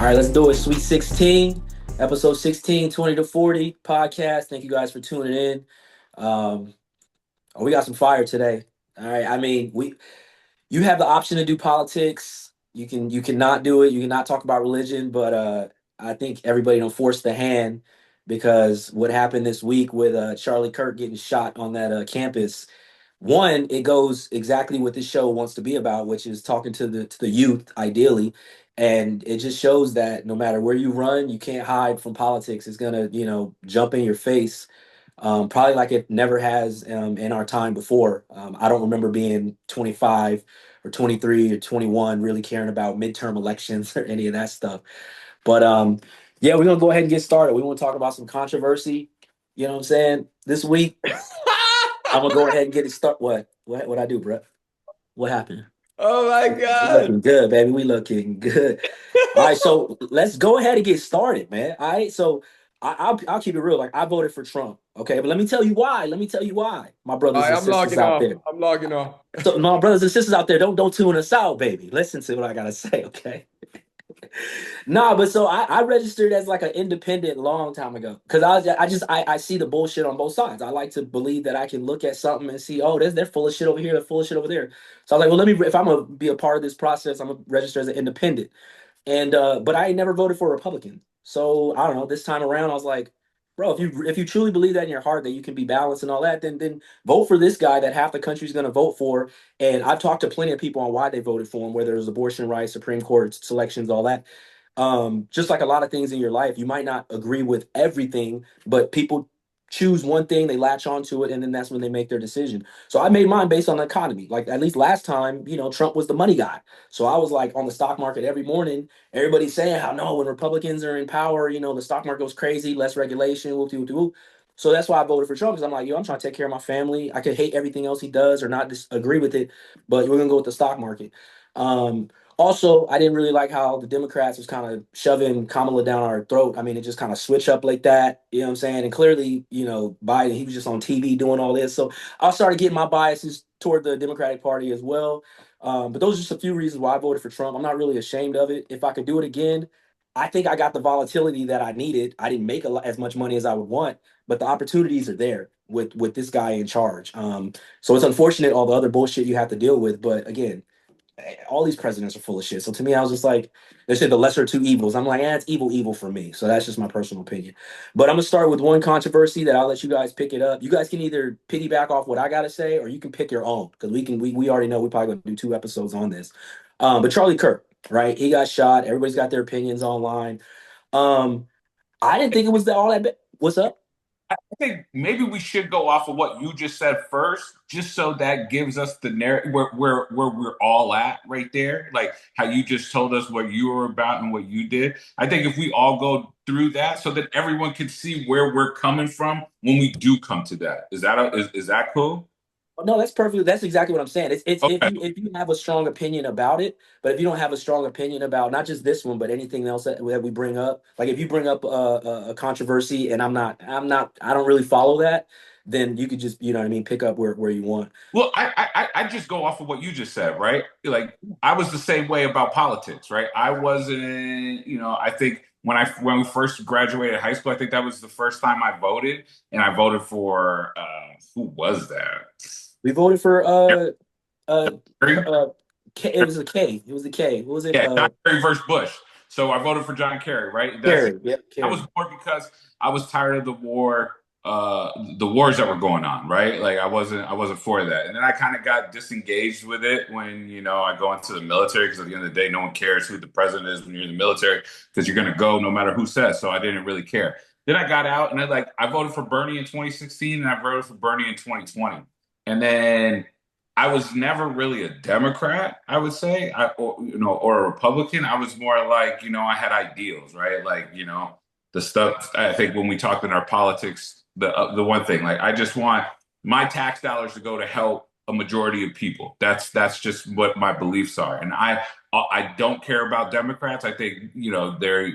All right, let's do it. Sweet 16, episode 16, 20 to 40 podcast. Thank you guys for tuning in. Um, we got some fire today. All right. I mean, you have the option to do politics. You cannot do it. You cannot talk about religion, but I think everybody don't force the hand because what happened this week with Charlie Kirk getting shot on that campus. One, it goes exactly what this show wants to be about, which is talking to the youth, ideally. And it just shows that no matter where you run, you can't hide from politics. It's gonna, jump in your face, probably like it never has in our time before. I don't remember being 25 or 23 or 21 really caring about midterm elections or any of that stuff. But yeah, we're gonna go ahead and get started. We want to talk about some controversy. You know what I'm saying? This week, I'm gonna go ahead and get it start. What I do, bro? What happened? Oh my We God. looking good, baby. We looking good. All right, so let's go ahead and get started, man. All right, so I'll keep it real. Like I voted for Trump, okay, but let me tell you why. Let me tell you why, my All brothers right, and I'm sisters logging out off. there. I'm logging off. So my brothers and sisters out there, don't tune us out, baby. Listen to what I gotta say, okay? Nah, but so I registered as like an independent long time ago because I see the bullshit on both sides. I like to believe that I can look at something and see, oh, they're full of shit over here, they're full of shit over there. So I was like, well, let me if I'm gonna be a part of this process, I'm gonna register as an independent. And but I ain't never voted for a Republican. So I don't know. This time around, I was like, bro, if you truly believe that in your heart that you can be balanced and all that, then vote for this guy that half the country's going to vote for. And I've talked to plenty of people on why they voted for him, whether it was abortion rights, Supreme Court selections, all that. Just like a lot of things in your life, you might not agree with everything, but people choose one thing, they latch onto it, and then that's when they make their decision. So I made mine based on the economy. Like at least last time, Trump was the money guy. So I was like on the stock market every morning. Everybody's saying how no, when Republicans are in power, the stock market goes crazy, less regulation, whoop, whoop, whoop. So that's why I voted for Trump because I'm like, I'm trying to take care of my family. I could hate everything else he does or not disagree with it, but we're gonna go with the stock market. Also, I didn't really like how the Democrats was kind of shoving Kamala down our throat. I mean, it just kind of switch up like that. You know what I'm saying? And clearly, Biden, he was just on TV doing all this. So I started getting my biases toward the Democratic Party as well. But those are just a few reasons why I voted for Trump. I'm not really ashamed of it. If I could do it again, I think I got the volatility that I needed. I didn't make as much money as I would want, but the opportunities are there with this guy in charge. So it's unfortunate all the other bullshit you have to deal with. But again, all these presidents are full of shit. So to me, I was just like, they said the lesser of two evils. I'm like, it's evil for me. So that's just my personal opinion. But I'm gonna start with one controversy that I'll let you guys pick it up. You guys can either piggyback off what I gotta say, or you can pick your own because we already know we're probably gonna do 2 episodes on this. But Charlie Kirk, right? He got shot. Everybody's got their opinions online. Um, I didn't think it was all that bad. What's up? I think maybe we should go off of what you just said first, just so that gives us the narrative where we're all at right there. Like how you just told us what you were about and what you did. I think if we all go through that, so that everyone can see where we're coming from when we do come to that. Is that cool? No, that's perfectly. That's exactly what I'm saying. It's Okay. if you have a strong opinion about it, but if you don't have a strong opinion about not just this one, but anything else that we bring up, like if you bring up a controversy and I don't really follow that, then you could just you know what I mean, pick up where you want. Well, I just go off of what you just said, right? Like I was the same way about politics, right? I wasn't, I think when we first graduated high school, I think that was the first time I voted, and I voted for who was that? We voted for uh, Kerry? it was a K. It was a K. What was it? Yeah, John Kerry versus Bush. So I voted for John Kerry, right? Kerry. Yep, That was Kerry. more because I was tired of the wars that were going on, right? Like I wasn't for that. And then I kind of got disengaged with it when, I go into the military because at the end of the day, no one cares who the president is when you're in the military because you're gonna go no matter who says. So I didn't really care. Then I got out and I voted for Bernie in 2016 and I voted for Bernie in 2020. And then I was never really a Democrat, I would say, or a Republican. I was more like, I had ideals, right? Like, the stuff. I think when we talked in our politics, the one thing, like, I just want my tax dollars to go to help a majority of people. That's just what my beliefs are, and I don't care about Democrats. I think they're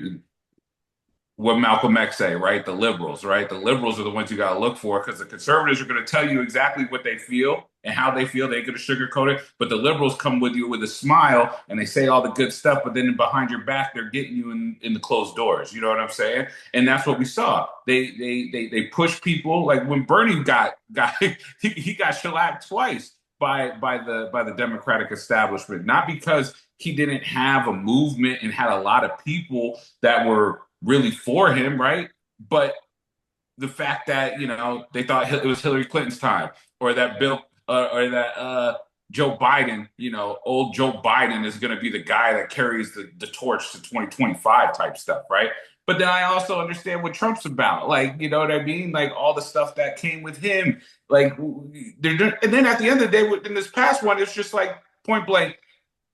what Malcolm X say, right? The liberals, right? The liberals are the ones you got to look for because the conservatives are going to tell you exactly what they feel and how they feel. They ain't going to sugarcoat it. But the liberals come with you with a smile and they say all the good stuff, but then behind your back, they're getting you in the closed doors. You know what I'm saying? And that's what we saw. They push people like when Bernie got he got shellacked twice by the Democratic establishment, not because he didn't have a movement and had a lot of people that were really for him, right? But the fact that they thought it was Hillary Clinton's time, or that Joe Biden, old Joe Biden is going to be the guy that carries the torch to 2025 type stuff, right? But then I also understand what Trump's about, like you know what I mean, like all the stuff that came with him, like and then at the end of the day, in this past one, it's just like point blank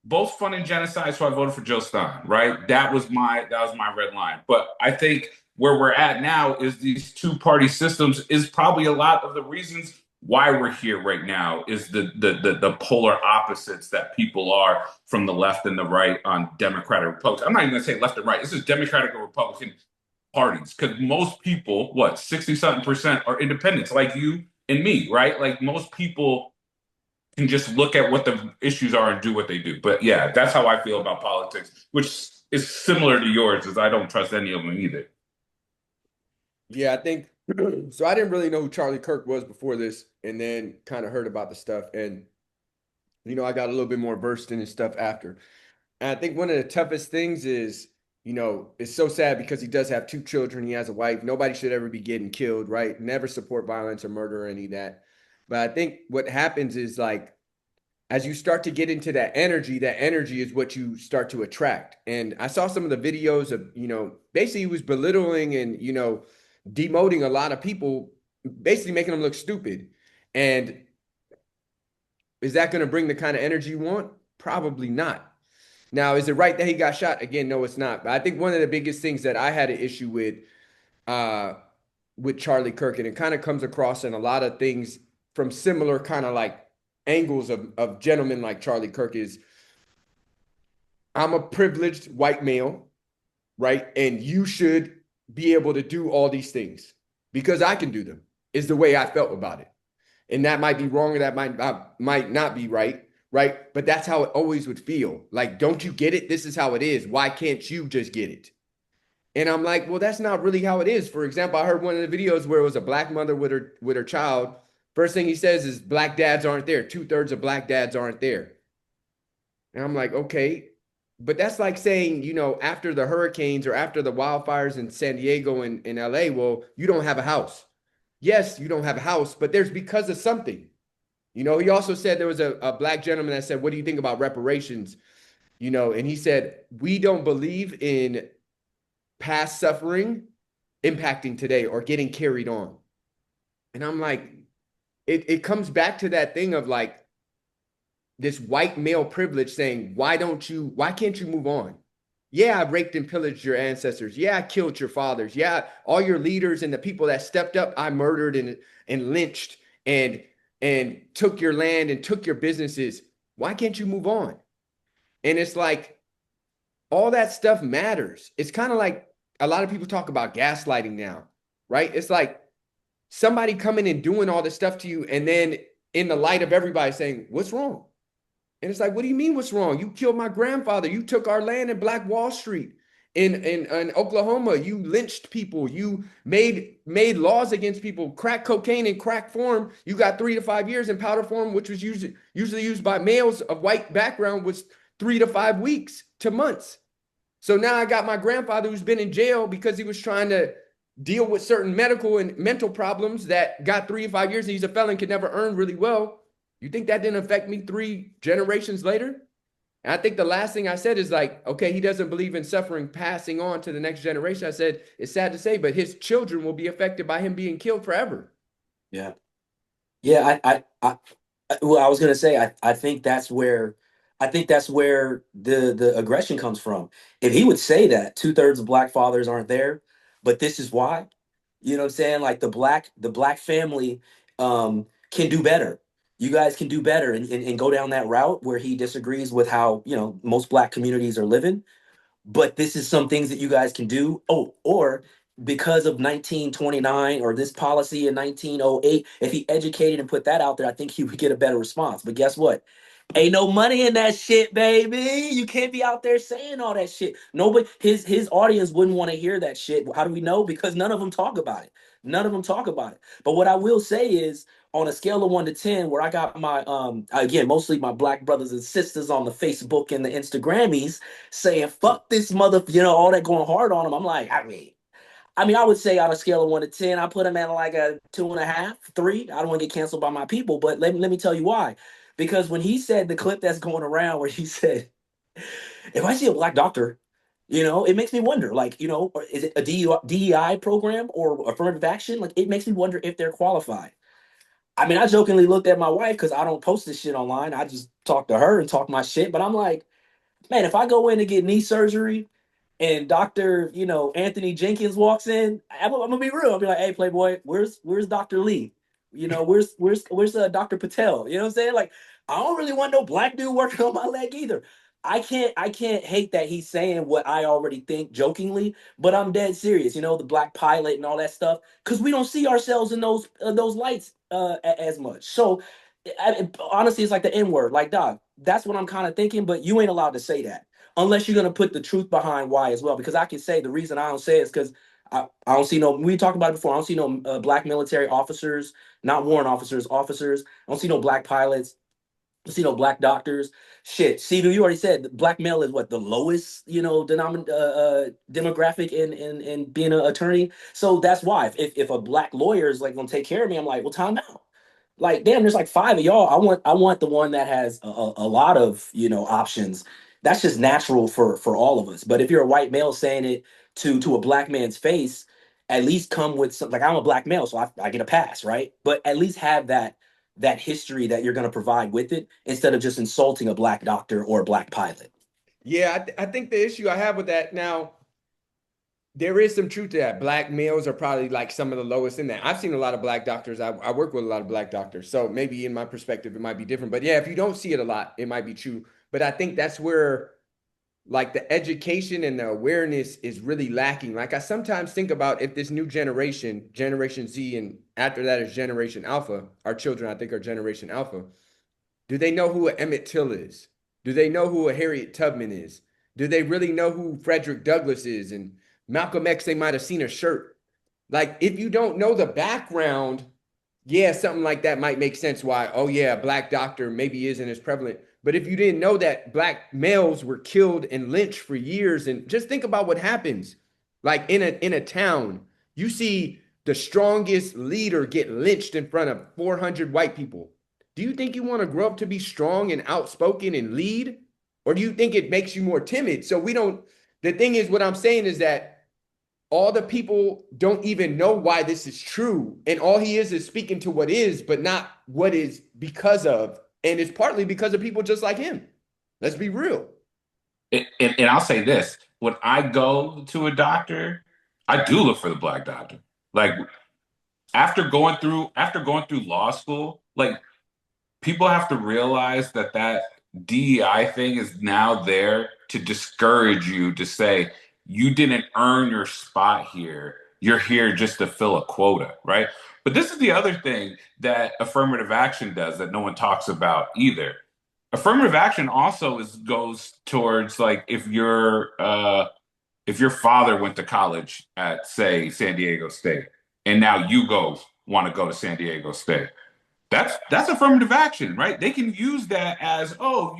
both funding genocide, so I voted for Joe Stein, right? That was my red line. But I think where we're at now is these two-party systems is probably a lot of the reasons why we're here right now is the polar opposites that people are from the left and the right on Democratic Republican. I'm not even gonna say left and right. This is Democratic or Republican parties because most people, what, 60 something percent are independents like you and me, right? Like most people can just look at what the issues are and do what they do. But yeah, that's how I feel about politics, which is similar to yours, as I don't trust any of them either. Yeah, I think so. I didn't really know who Charlie Kirk was before this, and then kind of heard about the stuff. And, I got a little bit more versed in his stuff after. And I think one of the toughest things is, it's so sad because he does have two children. He has a wife. Nobody should ever be getting killed, right? Never support violence or murder or any of that. But I think what happens is like, as you start to get into that energy is what you start to attract. And I saw some of the videos of, basically he was belittling and, demoting a lot of people, basically making them look stupid. And is that going to bring the kind of energy you want? Probably not. Now, is it right that he got shot? Again, no, it's not. But I think one of the biggest things that I had an issue uh, with Charlie Kirk, and it kind of comes across in a lot of things from similar kind of like angles of gentlemen like Charlie Kirk is, I'm a privileged white male, right? And you should be able to do all these things because I can do them, is the way I felt about it. And that might be wrong or that might not be right, right? But that's how it always would feel. Like, don't you get it? This is how it is. Why can't you just get it? And I'm like, well, that's not really how it is. For example, I heard one of the videos where it was a black mother with her child. First thing he says is black dads aren't there. 2/3 of black dads aren't there. And I'm like, okay. But that's like saying, after the hurricanes or after the wildfires in San Diego and in LA, well, you don't have a house. Yes, you don't have a house, but there's because of something. He also said there was a black gentleman that said, what do you think about reparations? And he said, we don't believe in past suffering impacting today or getting carried on. And I'm like, it comes back to that thing of like this white male privilege saying, why can't you move on? Yeah, I raped and pillaged your ancestors. Yeah, I killed your fathers. Yeah, all your leaders and the people that stepped up, I murdered and lynched and took your land and took your businesses. Why can't you move on? And it's like all that stuff matters. It's kind of like a lot of people talk about gaslighting now, right? It's like somebody coming and doing all this stuff to you, and then in the light of everybody saying, what's wrong? And it's like, what do you mean what's wrong? You killed my grandfather. You took our land in Black Wall Street in Oklahoma. You lynched people. You made laws against people. Crack cocaine in crack form, you got 3 to 5 years. In powder form, which was usually used by males of white background, was 3 to 5 weeks to months. So now I got my grandfather who's been in jail because he was trying to deal with certain medical and mental problems that got 3 to 5 years. And he's a felon, could never earn really well. You think that didn't affect me 3 generations later? And I think the last thing I said is like, okay, he doesn't believe in suffering passing on to the next generation. I said, it's sad to say, but his children will be affected by him being killed forever. Yeah. Yeah, well, I was gonna say, I think that's where the aggression comes from. If he would say that 2/3 of black fathers aren't there, but this is why, you know what I'm saying? Like the black family can do better. You guys can do better and go down that route where he disagrees with how, most black communities are living. But this is some things that you guys can do. Oh, or because of 1929 or this policy in 1908, if he educated and put that out there, I think he would get a better response. But guess what? Ain't no money in that shit, baby. You can't be out there saying all that shit. Nobody, his audience wouldn't want to hear that shit. How do we know? Because none of them talk about it. None of them talk about it. But what I will say is, on a scale of 1 to 10, where I got my again, mostly my black brothers and sisters on the Facebook and the Instagrammies saying fuck this mother, all that going hard on him. I'm like, I mean, I would say on a scale of 1 to 10, I put him at like a 2.5, 3. I don't want to get canceled by my people, but let me tell you why. Because when he said the clip that's going around where he said, if I see a black doctor, it makes me wonder, like, is it a DEI program or affirmative action? Like, it makes me wonder if they're qualified. I mean, I jokingly looked at my wife because I don't post this shit online. I just talk to her and talk my shit. But I'm like, man, if I go in to get knee surgery and Dr. Anthony Jenkins walks in, I'm gonna be real. I'll be like, hey, Playboy, where's Dr. Lee? Where's Dr. Patel? You know what I'm saying? Like, I don't really want no black dude working on my leg either. I can't hate that he's saying what I already think jokingly, but I'm dead serious. The black pilot and all that stuff, because we don't see ourselves in those lights as much. So honestly, it's like the N word. Like, dog, that's what I'm kind of thinking. But you ain't allowed to say that unless you're gonna put the truth behind why as well. Because I can say the reason I don't say it is because I don't see no. We talked about it before. I don't see no black military officers, not warrant officers. Officers. I don't see no black pilots. I don't see no black doctors. Shit, see, you already said black male is what the lowest, demographic in being an attorney. So that's why if a black lawyer is like gonna take care of me, I'm like, well, time out. Like, damn, there's like five of y'all. I want the one that has a lot of options. That's just natural for all of us. But if you're a white male saying it to a black man's face, at least come with some, like, I'm a black male, so I get a pass, right? But at least have that history that you're going to provide with it instead of just insulting a black doctor or a black pilot. Yeah, I think the issue I have with that now, there is some truth to that. Black males are probably like some of the lowest in that. I've seen a lot of black doctors. I work with a lot of black doctors. So maybe in my perspective, it might be different. But yeah, if you don't see it a lot, it might be true. But I think that's where like the education and the awareness is really lacking. Like I sometimes think about if this new generation, Generation Z, and after that is Generation Alpha, our children, I think, are Generation Alpha. Do they know who a Emmett Till is? Do they know who a Harriet Tubman is? Do they really know who Frederick Douglass is? And Malcolm X, they might have seen a shirt. Like, if you don't know the background, yeah, something like that might make sense why, oh, yeah, a black doctor maybe isn't as prevalent. But if you didn't know that black males were killed and lynched for years, and just think about what happens. Like in a town, you see the strongest leader get lynched in front of 400 white people. Do you think you want to grow up to be strong and outspoken and lead? Or do you think it makes you more timid? So we don't, the thing is, what I'm saying is that all the people don't even know why this is true. And all he is speaking to what is, but not what is because of. And it's partly because of people just like him. Let's be real. And I'll say this: when I go to a doctor, I do look for the black doctor. Like after going through law school, like people have to realize that DEI thing is now there to discourage you to say you didn't earn your spot here. You're here just to fill a quota, right? But this is the other thing that affirmative action does that no one talks about either. Affirmative action also goes towards, like, if your father went to college at, say, San Diego State, and now you want to go to San Diego State. That's affirmative action, right? They can use that as, oh,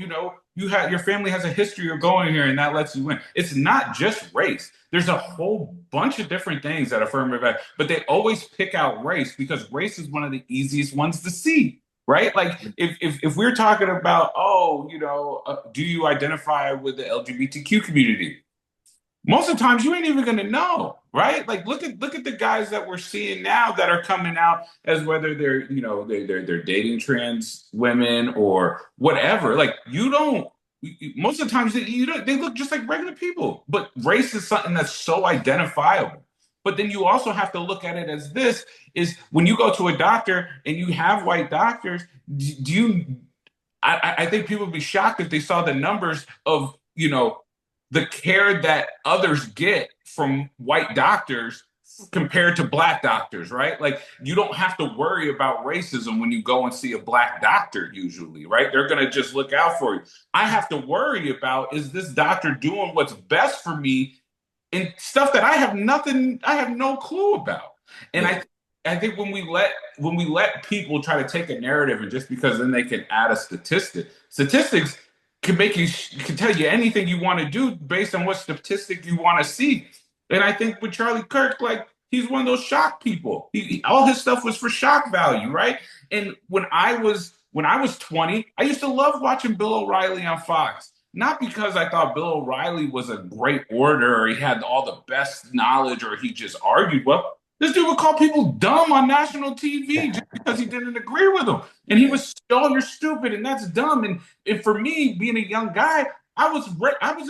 your family has a history of going here, and that lets you win. It's not just race. There's a whole bunch of different things that affirmative action, but they always pick out race because race is one of the easiest ones to see, right? Like if we're talking about, oh, do you identify with the LGBTQ community? Most of the times you ain't even gonna know, right? Like look at the guys that we're seeing now that are coming out as whether they're dating trans women or whatever. Like you don't. Most of the times they look just like regular people, but race is something that's so identifiable. But then you also have to look at it as this is when you go to a doctor and you have white doctors, do you I think people would be shocked if they saw the numbers of the care that others get from white doctors compared to black doctors, right? Like you don't have to worry about racism when you go and see a black doctor usually, right? They're going to just look out for you. I have to worry about, is this doctor doing what's best for me and stuff that I have no clue about. And Yeah. I think when we let people try to take a narrative and just because then they can add a statistics can make you can tell you anything you want to do based on what statistic you want to see. And I think with Charlie Kirk, like he's one of those shock people. All his stuff was for shock value, right? And when I was 20, I used to love watching Bill O'Reilly on Fox. Not because I thought Bill O'Reilly was a great orator or he had all the best knowledge or he just argued well. This dude would call people dumb on national TV just because he didn't agree with them. And he was, oh, you're stupid and that's dumb. And for me, being a young guy, I was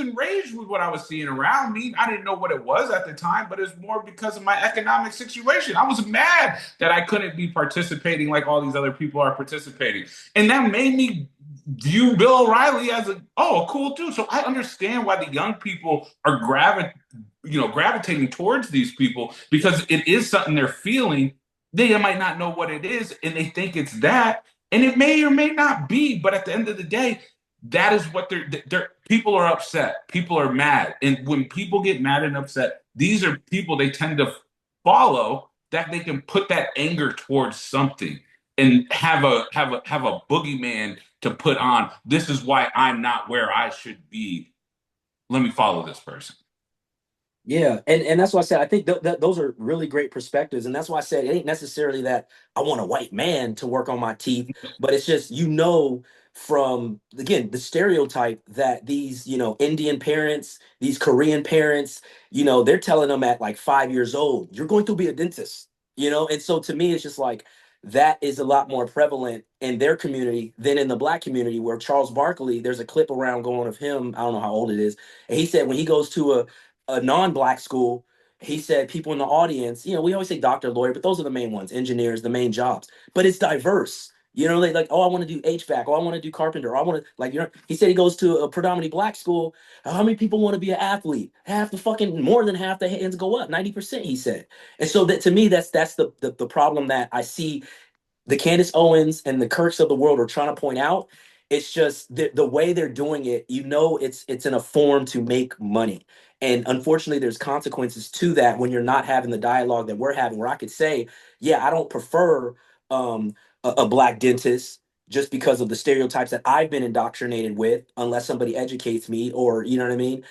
enraged with what I was seeing around me. I didn't know what it was at the time, but it's more because of my economic situation. I was mad that I couldn't be participating like all these other people are participating. And that made me view Bill O'Reilly as a cool dude. So I understand why the young people are gravitating towards these people because it is something they're feeling. They might not know what it is, and they think it's that, and it may or may not be. But at the end of the day, that is what they're. People are upset. People are mad, and when people get mad and upset, these are people they tend to follow that they can put that anger towards something and have a boogeyman to put on. This is why I'm not where I should be. Let me follow this person. Yeah, and that's why I said I think those are really great perspectives, and that's why I said it ain't necessarily that I want a white man to work on my teeth, but it's just from again the stereotype that these Indian parents, these Korean parents, they're telling them at like 5 years old, you're going to be a dentist, and so to me it's just like that is a lot more prevalent in their community than in the black community where Charles Barkley, there's a clip around going of him, I don't know how old it is, and he said when he goes to a non-black school, he said people in the audience, we always say doctor, lawyer, but those are the main ones, engineers, the main jobs. But it's diverse. They like, oh, I want to do HVAC, oh, I want to do carpenter, oh, I want to like, he said he goes to a predominantly black school. How many people want to be an athlete? More than half the hands go up, 90%, he said. And so that to me, that's the problem that I see the Candace Owens and the Kirks of the world are trying to point out. It's just the way they're doing it. It's in a form to make money, and unfortunately, there's consequences to that when you're not having the dialogue that we're having. Where I could say, yeah, I don't prefer a black dentist just because of the stereotypes that I've been indoctrinated with, unless somebody educates me, or you know what I mean.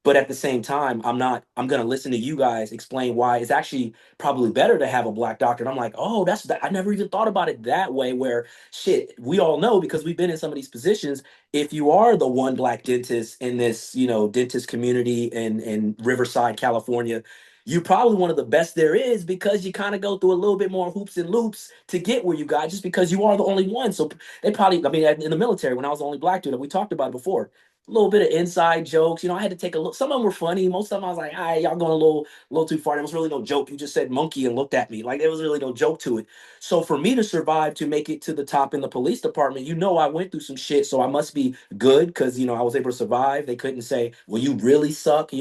But at the same time, I'm going to listen to you guys explain why it's actually probably better to have a black doctor. And I'm like, oh, that's that. I never even thought about it that way. Where shit, we all know because we've been in some of these positions. If you are the one black dentist in this, dentist community in Riverside, California, you're probably one of the best there is because you kind of go through a little bit more hoops and loops to get where you got just because you are the only one. So they probably, I mean, in the military, when I was the only black dude, we talked about it before, a little bit of inside jokes. I had to take a look. Some of them were funny. Most of them I was like, all right, y'all going a little too far. There was really no joke. You just said monkey and looked at me. Like there was really no joke to it. So for me to survive to make it to the top in the police department, I went through some shit. So I must be good because I was able to survive. They couldn't say, well, you really suck.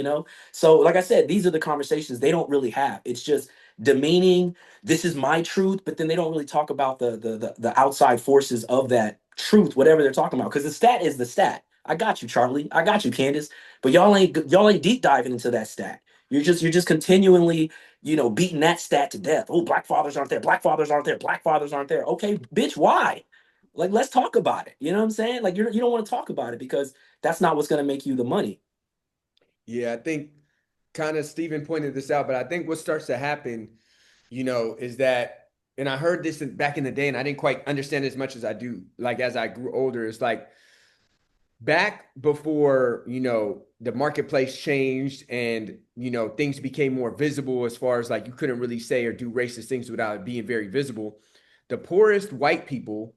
So like I said, these are the conversations they don't really have. It's just demeaning. This is my truth, but then they don't really talk about the outside forces of that truth, whatever they're talking about. Because the stat is the stat. I got you, Charlie. I got you, Candace. But y'all ain't deep diving into that stat. You're just continually, beating that stat to death. Oh, black fathers aren't there. Black fathers aren't there. Black fathers aren't there. Okay, bitch, why? Like, let's talk about it. You know what I'm saying? Like, you don't want to talk about it because that's not what's going to make you the money. Yeah, I think kind of Stephen pointed this out, but I think what starts to happen, is that, and I heard this back in the day, and I didn't quite understand as much as I do, like as I grew older. It's like back before, the marketplace changed and, things became more visible as far as like you couldn't really say or do racist things without it being very visible. The poorest white people,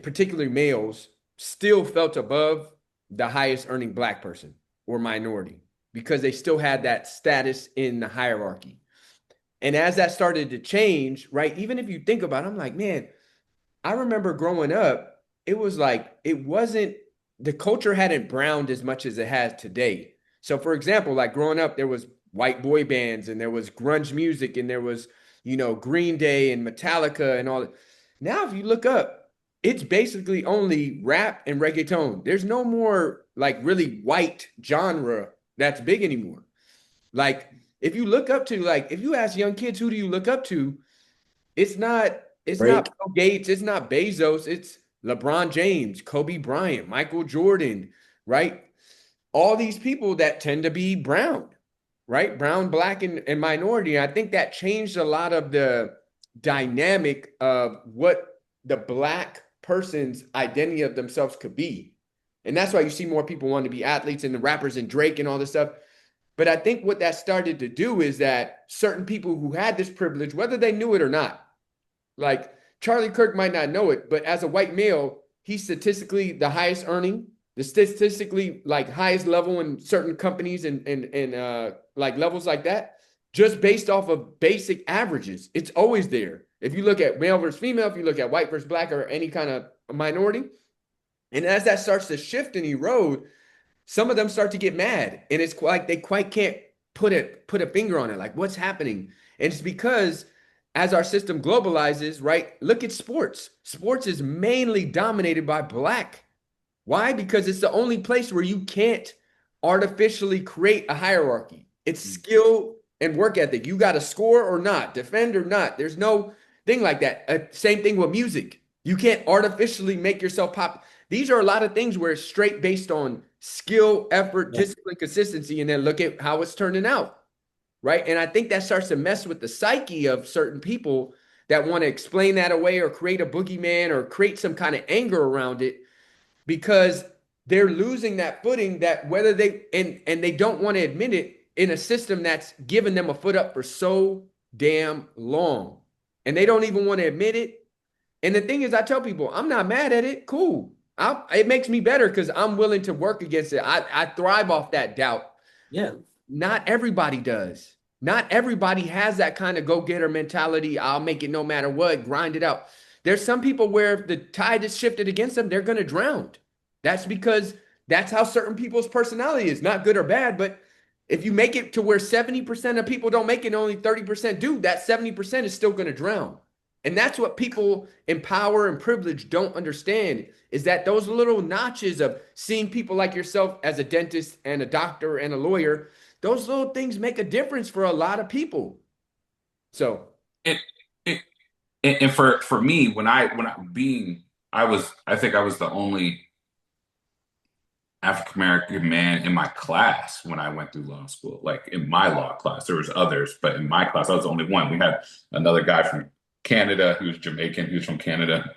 particularly males, still felt above the highest earning black person or minority because they still had that status in the hierarchy. And as that started to change, right, even if you think about it, I'm like, man, I remember growing up, it was like, it wasn't, the culture hadn't browned as much as it has today. So for example, like growing up, there was white boy bands and there was grunge music and there was, Green Day and Metallica and all that. Now, if you look up, it's basically only rap and reggaeton. There's no more like really white genre that's big anymore. Like if you look up to, like if you ask young kids, who do you look up to? It's not Break. Bill Gates, it's not Bezos, it's LeBron James, Kobe Bryant, Michael Jordan, right? All these people that tend to be brown, right? Brown, black, and minority. I think that changed a lot of the dynamic of what the black person's identity of themselves could be. And that's why you see more people wanting to be athletes and the rappers and Drake and all this stuff. But I think what that started to do is that certain people who had this privilege, whether they knew it or not, like Charlie Kirk might not know it, but as a white male, he's statistically the highest earning, the statistically like highest level in certain companies and like levels like that, just based off of basic averages. It's always there. If you look at male versus female, if you look at white versus black or any kind of minority, and as that starts to shift and erode, some of them start to get mad, and it's like they quite can't put a finger on it. Like what's happening? And it's because as our system globalizes, right? Look at sports. Sports is mainly dominated by black. Why? Because it's the only place where you can't artificially create a hierarchy. It's skill and work ethic. You got to score or not, defend or not. There's no thing like that. Same thing with music. You can't artificially make yourself pop. These are a lot of things where it's straight based on skill, effort, discipline, consistency, and then look at how it's turning out. Right. And I think that starts to mess with the psyche of certain people that want to explain that away or create a boogeyman or create some kind of anger around it because they're losing that footing that whether they and they don't want to admit it in a system that's given them a foot up for so damn long. And they don't even want to admit it. And the thing is, I tell people, I'm not mad at it. Cool. It makes me better because I'm willing to work against it. I thrive off that doubt. Yeah. Not everybody does. Not everybody has that kind of go-getter mentality. I'll make it no matter what, grind it out. There's some people where if the tide is shifted against them, they're going to drown. That's because that's how certain people's personality is, not good or bad. But if you make it to where 70% of people don't make it, only 30% do, that 70% is still going to drown. And that's what people in power and privilege don't understand is that those little notches of seeing people like yourself as a dentist and a doctor and a lawyer, those little things make a difference for a lot of people. So, And, and, and for me, I think I was the only African American man in my class when I went through law school. Like in my law class, there was others, but in my class, I was the only one. We had another guy from Canada who was Jamaican. He was from Canada.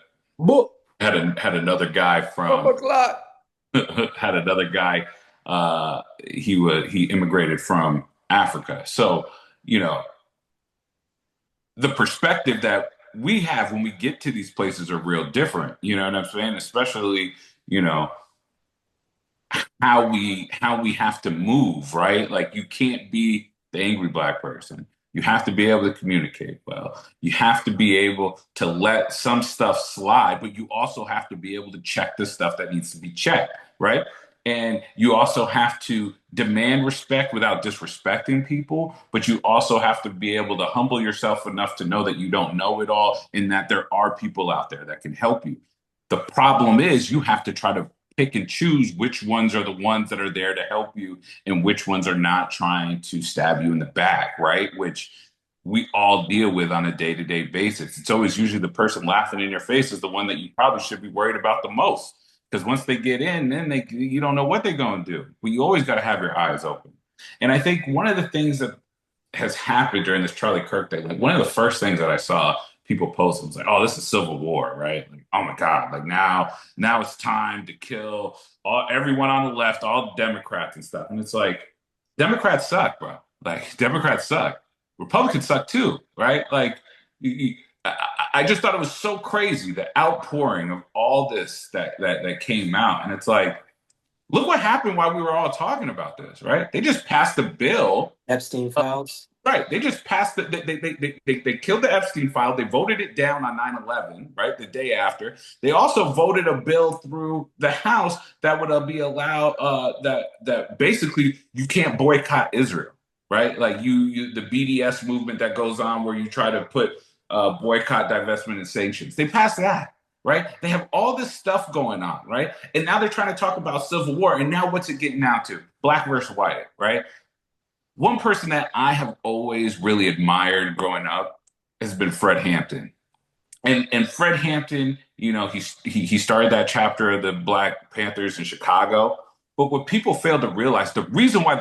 Had another guy from had another guy. He immigrated from Africa. So the perspective that we have when we get to these places are real different. You know what I'm saying? Especially how we have to move, right? Like you can't be the angry black person. You have to be able to communicate well. You have to be able to let some stuff slide, but you also have to be able to check the stuff that needs to be checked, right? And you also have to demand respect without disrespecting people, but you also have to be able to humble yourself enough to know that you don't know it all and that there are people out there that can help you. The problem is you have to try to pick and choose which ones are the ones that are there to help you and which ones are not trying to stab you in the back, right? Which we all deal with on a day-to-day basis. It's always usually the person laughing in your face is the one that you probably should be worried about the most. Because once they get in, then you don't know what they're going to do. But you always got to have your eyes open. And I think one of the things that has happened during this Charlie Kirk thing, like one of the first things that I saw people post was like, "Oh, this is civil war, right? Like, oh my God, like now it's time to kill everyone on the left, all the Democrats and stuff." And it's like, Democrats suck, bro. Like Democrats suck. Republicans suck too, right? Like I just thought it was so crazy, the outpouring of all this that came out. And it's like, look what happened while we were all talking about this, right? They just passed a bill. Epstein files. Right. They just passed they killed the Epstein file. They voted it down on 9/11, right? The day after. They also voted a bill through the House that would be allowed that basically you can't boycott Israel, right? Like the BDS movement that goes on where you try to put boycott, divestment, and sanctions. They passed that, right? They have all this stuff going on, right? And now they're trying to talk about civil war. And now what's it getting down to? Black versus white, right? One person that I have always really admired growing up has been Fred Hampton. And Fred Hampton, he started that chapter of the Black Panthers in Chicago. But what people fail to realize, the reason why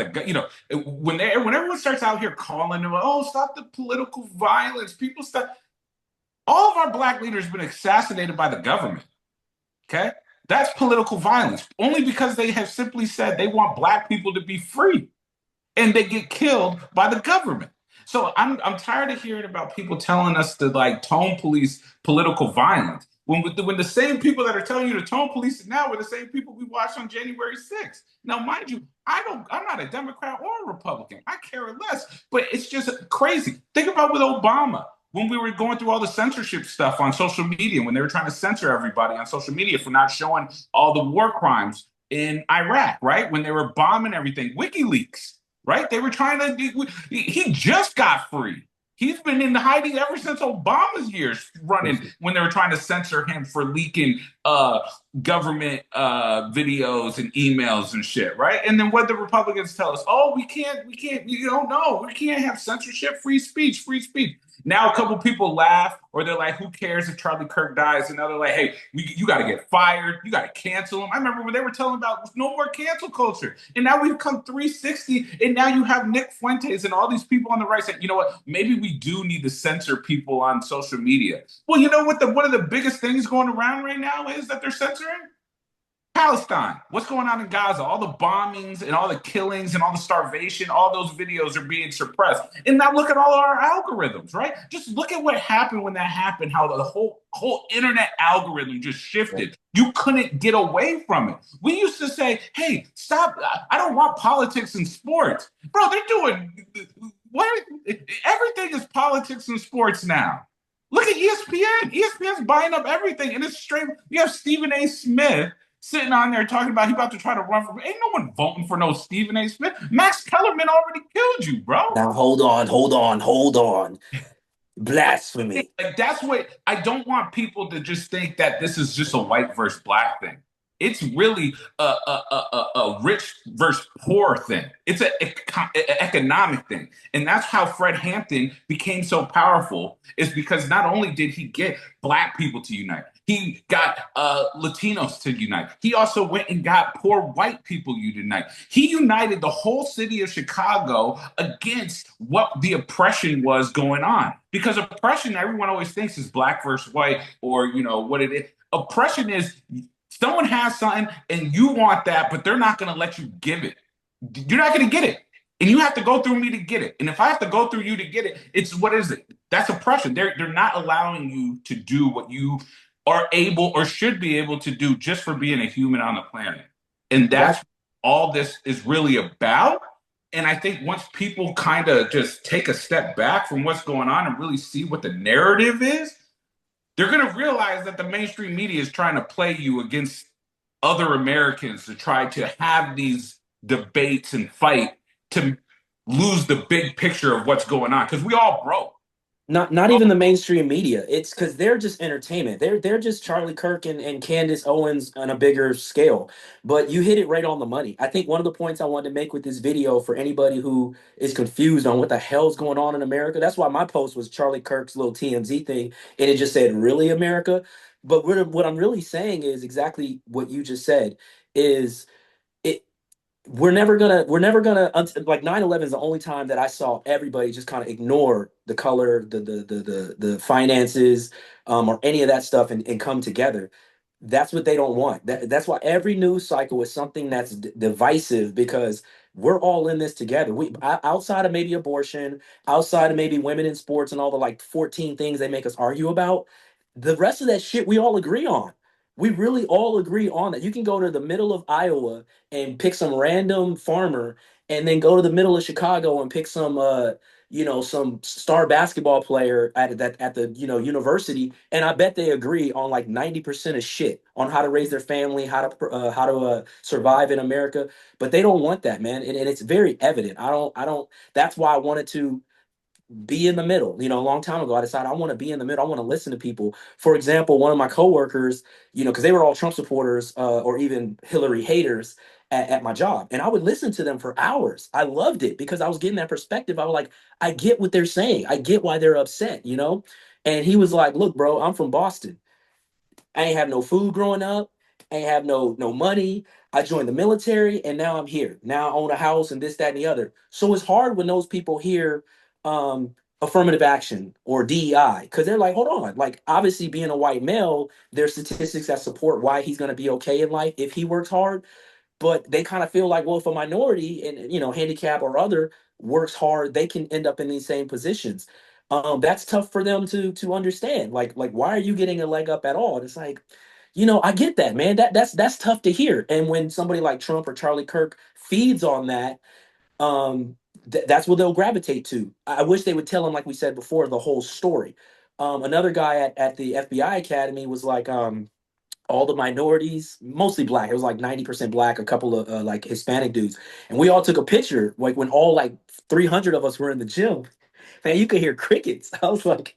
when everyone starts out here calling them, oh, stop the political violence, people stop. All of our black leaders have been assassinated by the government. Okay, that's political violence, only because they have simply said they want black people to be free, and they get killed by the government. So I'm tired of hearing about people telling us to like tone police political violence when the same people that are telling you to tone police it now were the same people we watched on January 6th. Now, mind you, I'm not a Democrat or a Republican. I care less, but it's just crazy. Think about with Obama when we were going through all the censorship stuff on social media, when they were trying to censor everybody on social media for not showing all the war crimes in Iraq, right? When they were bombing everything, WikiLeaks, right? They were trying to, he just got free. He's been in hiding ever since Obama's years running when they were trying to censor him for leaking government videos and emails and shit, right? And then what the Republicans tell us, oh, we can't, you don't know, we can't have censorship, free speech, free speech. Now a couple people laugh, or they're like, who cares if Charlie Kirk dies? And now they're like, hey, you got to get fired. You got to cancel him. I remember when they were telling about no more cancel culture. And now we've come 360, and now you have Nick Fuentes and all these people on the right saying, you know what, maybe we do need to censor people on social media. Well, you know what, one of the biggest things going around right now is that they're censoring? Palestine. What's going on in Gaza? All the bombings and all the killings and all the starvation, all those videos are being suppressed. And now look at all our algorithms, right? Just look at what happened when that happened, how the whole internet algorithm just shifted. You couldn't get away from it. We used to say, hey, stop. I don't want politics in sports. Bro, they're doing what? Everything is politics and sports now. Look at ESPN. ESPN's buying up everything. And it's straight. You have Stephen A. Smith sitting on there talking about he about to try to run for. Ain't no one voting for no Stephen A. Smith. Max Kellerman already killed you, bro. Now hold on. Blasphemy. Like that's what I don't want people to just think that this is just a white versus black thing. It's really a rich versus poor thing. It's an economic thing. And that's how Fred Hampton became so powerful, is because not only did he get black people to unite, he got Latinos to unite. He also went and got poor white people to unite. He united the whole city of Chicago against what the oppression was going on. Because oppression, everyone always thinks is black versus white, or, what it is. Oppression is someone has something and you want that, but they're not going to let you give it. You're not going to get it. And you have to go through me to get it. And if I have to go through you to get it, what is it? That's oppression. They're not allowing you to do what you are able or should be able to do just for being a human on the planet. And that's what all this is really about. And I think once people kind of just take a step back from what's going on and really see what the narrative is, they're going to realize that the mainstream media is trying to play you against other Americans to try to have these debates and fight to lose the big picture of what's going on, because we all broke. Not even the mainstream media. It's because they're just entertainment. They're just Charlie Kirk and Candace Owens on a bigger scale. But you hit it right on the money. I think one of the points I wanted to make with this video for anybody who is confused on what the hell's going on in America. That's why my post was Charlie Kirk's little TMZ thing, and it just said, "Really, America?" But what I'm really saying is exactly what you just said. Is it? We're never gonna like 9/11 is the only time that I saw everybody just kind of ignore the color, the finances, or any of that stuff, and come together. That's what they don't want. That's why every news cycle is something that's divisive, because we're all in this together. Outside of maybe abortion, outside of maybe women in sports and all the like 14 things they make us argue about, the rest of that shit we all agree on. We really all agree on that. You can go to the middle of Iowa and pick some random farmer, and then go to the middle of Chicago and pick some some star basketball player at the university, and I bet they agree on like 90% of shit on how to raise their family, how to survive in America. But they don't want that, man, and it's very evident. I don't. That's why I wanted to be in the middle. A long time ago, I decided I want to be in the middle. I want to listen to people. For example, one of my coworkers, because they were all Trump supporters or even Hillary haters at my job, and I would listen to them for hours. I loved it because I was getting that perspective. I was like, I get what they're saying. I get why they're upset. And he was like, "Look, bro, I'm from Boston. I ain't have no food growing up. I ain't have no money. I joined the military and now I'm here. Now I own a house and this, that, and the other. So it's hard when those people hear affirmative action or DEI because they're like, hold on. Like, obviously, being a white male, there's statistics that support why he's going to be okay in life if he works hard. But they kind of feel like, well, if a minority and handicap or other works hard, they can end up in these same positions. That's tough for them to understand. Like why are you getting a leg up at all? And it's like, I get that, man. That's tough to hear. And when somebody like Trump or Charlie Kirk feeds on that, that's what they'll gravitate to. I wish they would tell them, like we said before, the whole story. Another guy at the FBI Academy was like, all the minorities, mostly black. It was like 90% black, a couple of like Hispanic dudes. And we all took a picture, like when all like 300 of us were in the gym. Man, you could hear crickets. I was like,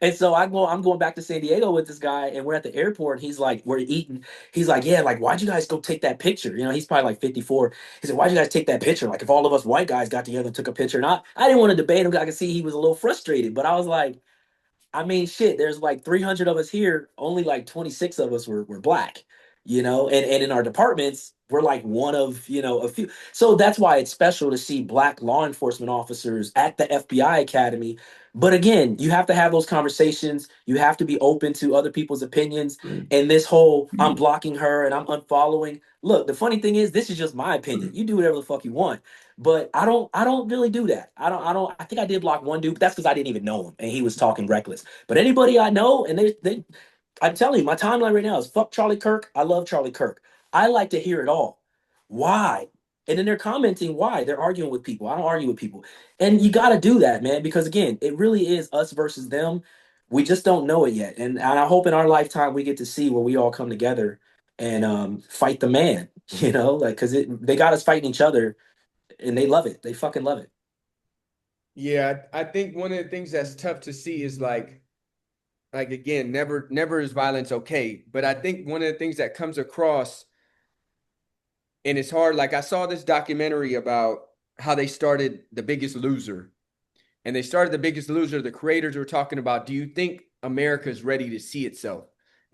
and so I'm going back to San Diego with this guy, and we're at the airport, and he's like, we're eating. He's like, yeah, like, why'd you guys go take that picture? He's probably like 54. He said, why'd you guys take that picture? Like, if all of us white guys got together and took a picture. And I didn't want to debate him. I could see he was a little frustrated, but I was like, I mean, shit, there's like 300 of us here. Only like 26 of us were black, and in our departments, we're like one of, a few. So that's why it's special to see black law enforcement officers at the FBI Academy. But again, you have to have those conversations. You have to be open to other people's opinions. And this whole I'm blocking her and I'm unfollowing. Look, the funny thing is, this is just my opinion. You do whatever the fuck you want. But I don't really do that. I think I did block one dude, but that's because I didn't even know him and he was talking reckless. But anybody I know, and they I'm telling you, my timeline right now is fuck Charlie Kirk. I love Charlie Kirk. I like to hear it all. Why? And then they're commenting why. They're arguing with people. I don't argue with people. And you got to do that, man, because again, it really is us versus them. We just don't know it yet. And I hope in our lifetime we get to see where we all come together and fight the man, like, because they got us fighting each other and they love it. They fucking love it. Yeah, I think one of the things that's tough to see is like again, never is violence okay. But I think one of the things that comes across, and it's hard, like I saw this documentary about how they started The Biggest Loser. And they started The Biggest Loser. The creators were talking about, do you think America is ready to see itself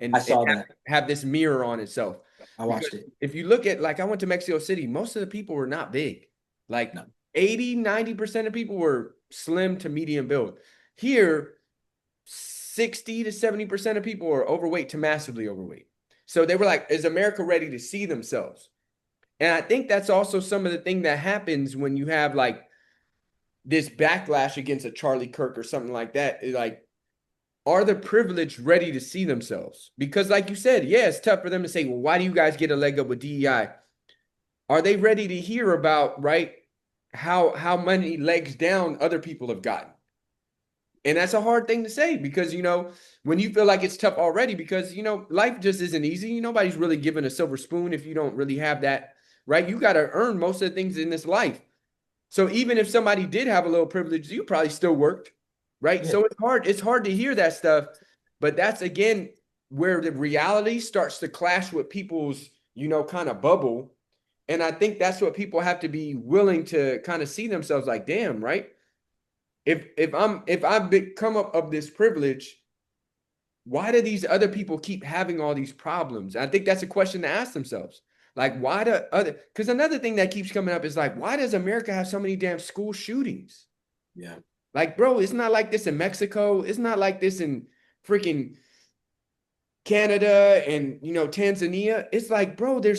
I and saw that. have this mirror on itself? I watched Because it. if you look at, like, I went to Mexico City, most of the people were not big. Like No. 80-90% of people were slim to medium build. Here, 60 to 70% of people are overweight to massively overweight. So they were like, is America ready to see themselves? And I think that's also some of the thing that happens when you have like this backlash against a Charlie Kirk or something like that. Like, are the privileged ready to see themselves? Because like you said, yeah, it's tough for them to say, well, why do you guys get a leg up with DEI? Are they ready to hear about, right, how many legs down other people have gotten? And that's a hard thing to say because, when you feel like it's tough already, because, life just isn't easy. Nobody's really given a silver spoon if you don't really have that, right? You got to earn most of the things in this life. So even if somebody did have a little privilege, you probably still worked, right? Yeah. So it's hard to hear that stuff, but that's again where the reality starts to clash with people's, kind of bubble. And I think that's what people have to be willing to kind of see themselves like, damn, right? If I've come up of this privilege, why do these other people keep having all these problems? I think that's a question to ask themselves. Like, why do other, because another thing that keeps coming up is like, why does America have so many damn school shootings? Yeah. Like, bro, it's not like this in Mexico. It's not like this in freaking Canada and, Tanzania. It's like, bro, there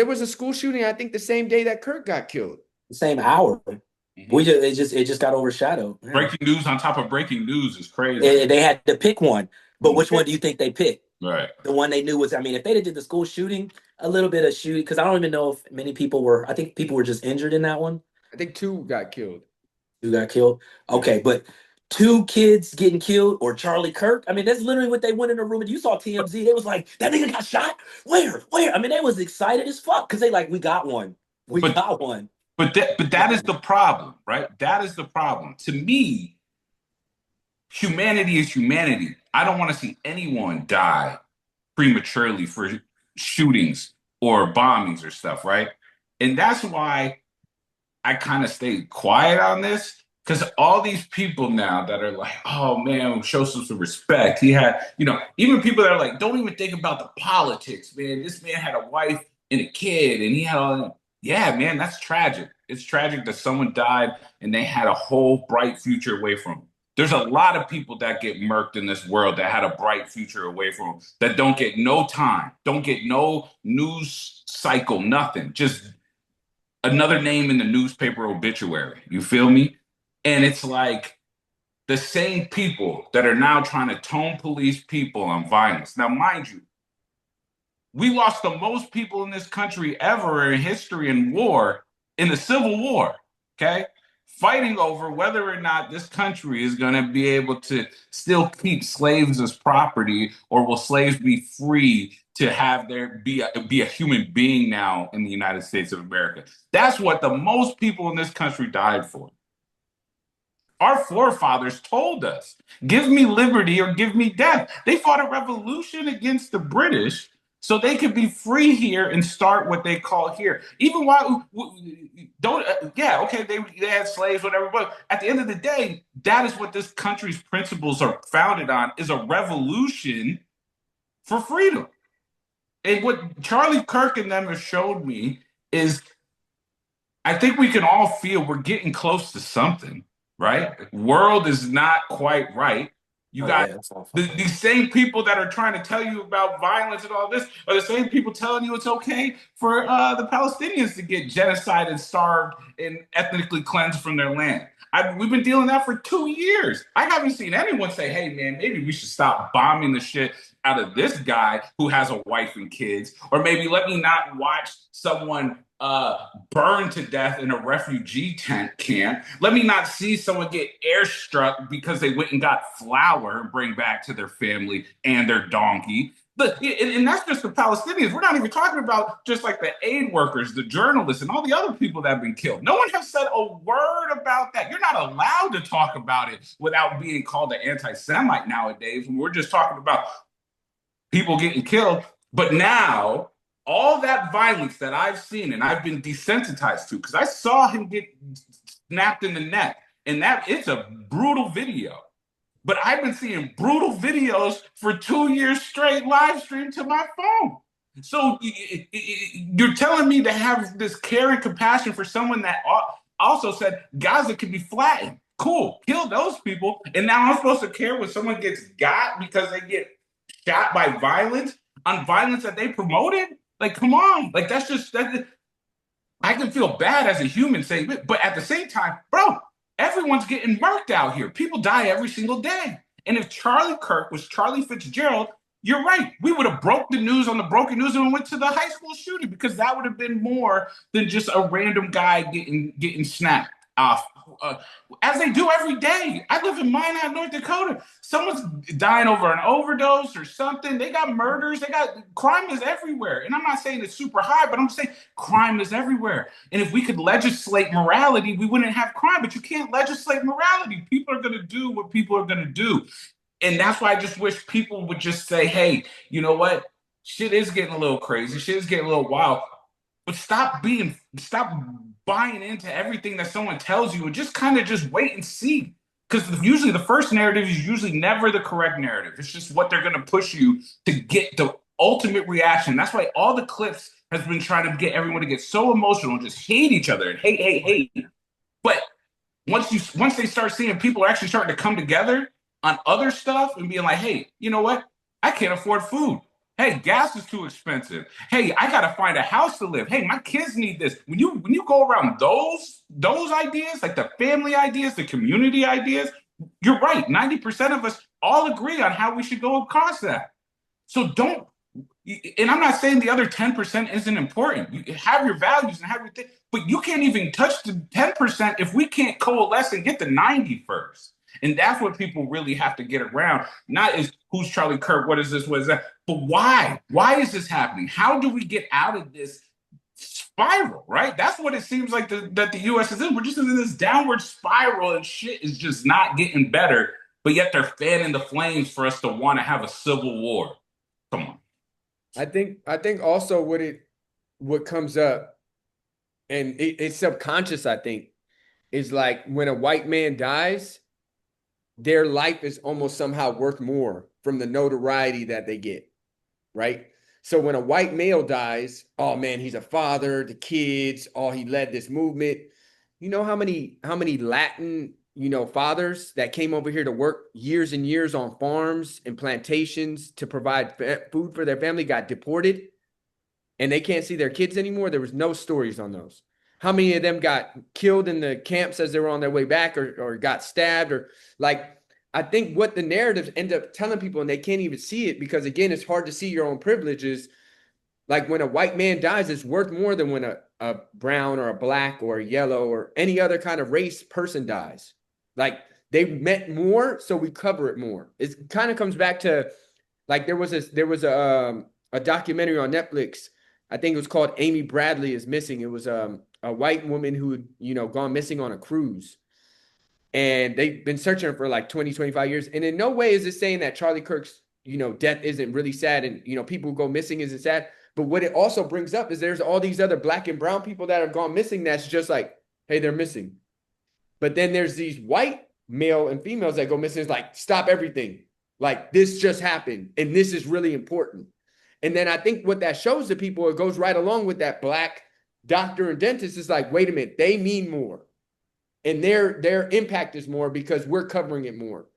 was a school shooting, I think the same day that Kirk got killed. The same hour. Mhm. It just got overshadowed. Yeah. Breaking news on top of breaking news is crazy. They had to pick one, but which one do you think they picked? Right. The one they knew was. I mean, if they did the school shooting, a little bit of shooting, because I don't even know if many people were. I think people were just injured in that one. I think two got killed. Who got killed? Yeah. Okay, but two kids getting killed or Charlie Kirk. I mean, that's literally what they went in the room and you saw TMZ. They was like, that nigga got shot. Where? Where? I mean, they was excited as fuck because they like, we got one. We But got one. that is the problem, right? That is the problem. To me, humanity is humanity. I don't want to see anyone die prematurely for shootings or bombings or stuff, right? And that's why I kind of stayed quiet on this because all these people now that are like, oh man, show some respect. He had, even people that are like, don't even think about the politics, man. This man had a wife and a kid and he had all, yeah, man, that's tragic. It's tragic that someone died and they had a whole bright future away from them. There's a lot of people that get murked in this world that had a bright future away from them that don't get no time, don't get no news cycle, nothing. Just another name in the newspaper obituary. You feel me? And it's like the same people that are now trying to tone police people on violence. Now, mind you, we lost the most people in this country ever in history in war, in the Civil War, okay? Fighting over whether or not this country is going to be able to still keep slaves as property or will slaves be free to have there be a human being now in the United States of America. That's what the most people in this country died for. Our forefathers told us, give me liberty or give me death. They fought a revolution against the British so they could be free here and start what they call here. Even while yeah, okay, they had slaves, whatever, but at the end of the day, that is what this country's principles are founded on, is a revolution for freedom. And what Charlie Kirk and them have showed me is I think we can all feel we're getting close to something, right? World is not quite right. You Oh got yeah, that's all fine. these same people that are trying to tell you about violence and all this are the same people telling you it's okay for the Palestinians to get genocided, starved, and ethnically cleansed from their land. We've been dealing with that for 2 years. I haven't seen anyone say, hey, man, maybe we should stop bombing the shit out of this guy who has a wife and kids. Or maybe let me not watch someone burned to death in a refugee tent camp. Let me not see someone get airstruck because they went and got flour and bring back to their family and their donkey. But and that's just the Palestinians. We're not even talking about just like the aid workers, the journalists, and all the other people that have been killed. No one has said a word about that. You're not allowed to talk about it without being called an anti-Semite nowadays. We're just talking about people getting killed. But now all that violence that I've seen and I've been desensitized to, because I saw him get snapped in the neck, and that it's a brutal video. But I've been seeing brutal videos for 2 years straight, live streamed to my phone. So you're telling me to have this care and compassion for someone that also said Gaza could be flattened. Cool, kill those people. And now I'm supposed to care when someone gets got because they get shot by violence on violence that they promoted? Like, come on. Like, that's just, I can feel bad as a human saying it, but at the same time, bro, everyone's getting murked out here. People die every single day. And if Charlie Kirk was Charlie Fitzgerald, you're right. We would have broke the news on the broken news and went to the high school shooting because that would have been more than just a random guy getting snapped off. As they do every day. I live in Minot, North Dakota. Someone's dying over an overdose or something. They got murders. They got crime is everywhere. And I'm not saying it's super high, but I'm saying crime is everywhere. And if we could legislate morality, we wouldn't have crime. But you can't legislate morality. People are going to do what people are going to do. And that's why I just wish people would just say, hey, you know what? Shit is getting a little crazy. Shit is getting a little wild. But stop buying into everything that someone tells you and just kind of just wait and see. Because usually the first narrative is usually never the correct narrative. It's just what they're going to push you to get the ultimate reaction. That's why all the clips has been trying to get everyone to get so emotional and just hate each other and hate. But once they start seeing people are actually starting to come together on other stuff and being like, hey, you know what? I can't afford food. Hey, gas is too expensive. Hey, I gotta find a house to live. Hey, my kids need this. When you go around those ideas, like the family ideas, the community ideas, you're right. 90% of us all agree on how we should go across that. So don't And I'm not saying the other 10% isn't important. You have your values and have your thing, but you can't even touch the 10% if we can't coalesce and get the 90 first. And that's what people really have to get around. Not is who's Charlie Kirk, what is this, what is that, but why? Why is this happening? How do we get out of this spiral, right? That's what it seems like that the US is in. We're just in this downward spiral and shit is just not getting better, but yet they're fanning the flames for us to want to have a civil war. Come on. I think also what comes up, and it's subconscious, I think, is like when a white man dies, their life is almost somehow worth more from the notoriety that they get, right? So when a white male dies, oh man, he's a father, the kids, oh, he led this movement. You know how many Latin, fathers that came over here to work years and years on farms and plantations to provide food for their family got deported and they can't see their kids anymore? There was no stories on those. How many of them got killed in the camps as they were on their way back or got stabbed or like, I think what the narratives end up telling people, and they can't even see it because, again, it's hard to see your own privileges. Like when a white man dies, it's worth more than when a brown or a black or a yellow or any other kind of race person dies. Like they meant more, so we cover it more. It kind of comes back to like there was a documentary on Netflix. I think it was called Amy Bradley is Missing. It was a white woman who had gone missing on a cruise. And they've been searching for like 20, 25 years. And in no way is it saying that Charlie Kirk's, death isn't really sad and, people who go missing isn't sad. But what it also brings up is there's all these other black and brown people that have gone missing. That's just like, hey, they're missing. But then there's these white male and females that go missing. It's like, stop everything. Like this just happened. And this is really important. And then I think what that shows to people, it goes right along with that black doctor and dentist is like, wait a minute, they mean more. And their impact is more because we're covering it more.